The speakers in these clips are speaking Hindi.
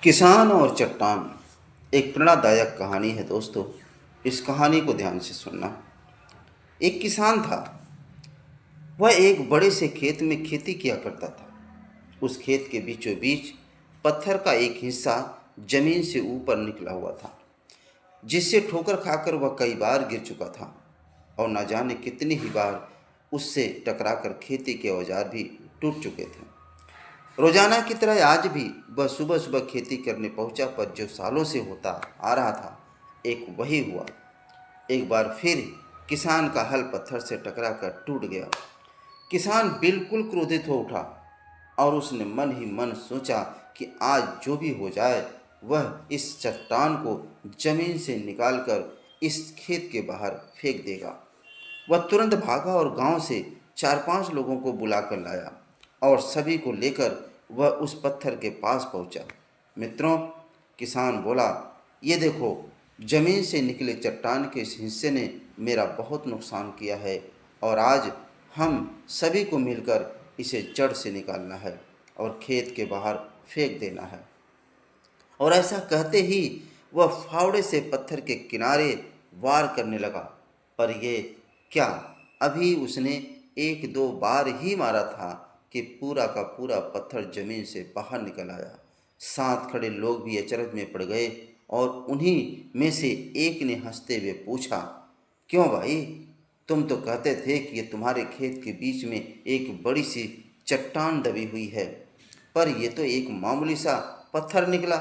किसान और चट्टान एक प्रेरणादायक कहानी है दोस्तों। इस कहानी को ध्यान से सुनना। एक किसान था। वह एक बड़े से खेत में खेती किया करता था। उस खेत के बीचों बीच पत्थर का एक हिस्सा जमीन से ऊपर निकला हुआ था, जिससे ठोकर खाकर वह कई बार गिर चुका था और न जाने कितनी ही बार उससे टकराकर खेती के औजार भी टूट चुके थे। रोजाना की तरह आज भी वह सुबह सुबह खेती करने पहुंचा, पर जो सालों से होता आ रहा था एक वही हुआ। एक बार फिर किसान का हल पत्थर से टकराकर टूट गया। किसान बिल्कुल क्रोधित हो उठा और उसने मन ही मन सोचा कि आज जो भी हो जाए वह इस चट्टान को जमीन से निकालकर इस खेत के बाहर फेंक देगा। वह तुरंत भागा और गांव से 4-5 लोगों को बुलाकर लाया और सभी को लेकर वह उस पत्थर के पास पहुंचा। मित्रों, किसान बोला, ये देखो, जमीन से निकले चट्टान के इस हिस्से ने मेरा बहुत नुकसान किया है और आज हम सभी को मिलकर इसे जड़ से निकालना है और खेत के बाहर फेंक देना है। और ऐसा कहते ही वह फावड़े से पत्थर के किनारे वार करने लगा। पर ये क्या, अभी उसने 1-2 बार ही मारा था कि पूरा का पूरा पत्थर जमीन से बाहर निकल आया। साथ खड़े लोग भी अचरज में पड़ गए और उन्हीं में से एक ने हंसते हुए पूछा, क्यों भाई, तुम तो कहते थे कि ये तुम्हारे खेत के बीच में एक बड़ी सी चट्टान दबी हुई है, पर यह तो एक मामूली सा पत्थर निकला।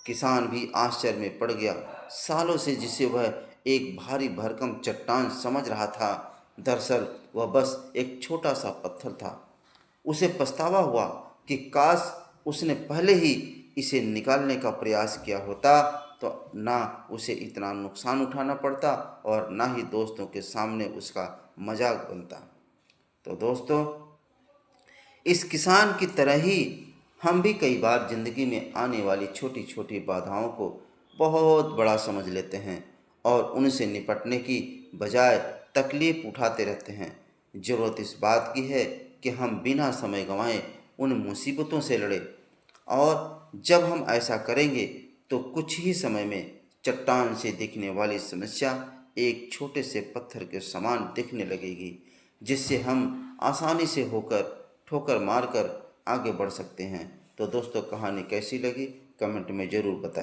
किसान भी आश्चर्य में पड़ गया। सालों से जिसे वह एक भारी भरकम चट्टान समझ रहा था, दरअसल वह बस एक छोटा सा पत्थर था। उसे पछतावा हुआ कि काश उसने पहले ही इसे निकालने का प्रयास किया होता, तो ना उसे इतना नुकसान उठाना पड़ता और ना ही दोस्तों के सामने उसका मजाक बनता। तो दोस्तों, इस किसान की तरह ही हम भी कई बार जिंदगी में आने वाली छोटी छोटी बाधाओं को बहुत बड़ा समझ लेते हैं और उनसे निपटने की बजाय तकलीफ उठाते रहते हैं। ज़रूरत इस बात की है कि हम बिना समय गंवाए उन मुसीबतों से लड़ें, और जब हम ऐसा करेंगे तो कुछ ही समय में चट्टान से दिखने वाली समस्या एक छोटे से पत्थर के समान दिखने लगेगी, जिससे हम आसानी से होकर ठोकर मारकर आगे बढ़ सकते हैं। तो दोस्तों, कहानी कैसी लगी कमेंट में ज़रूर बताएं।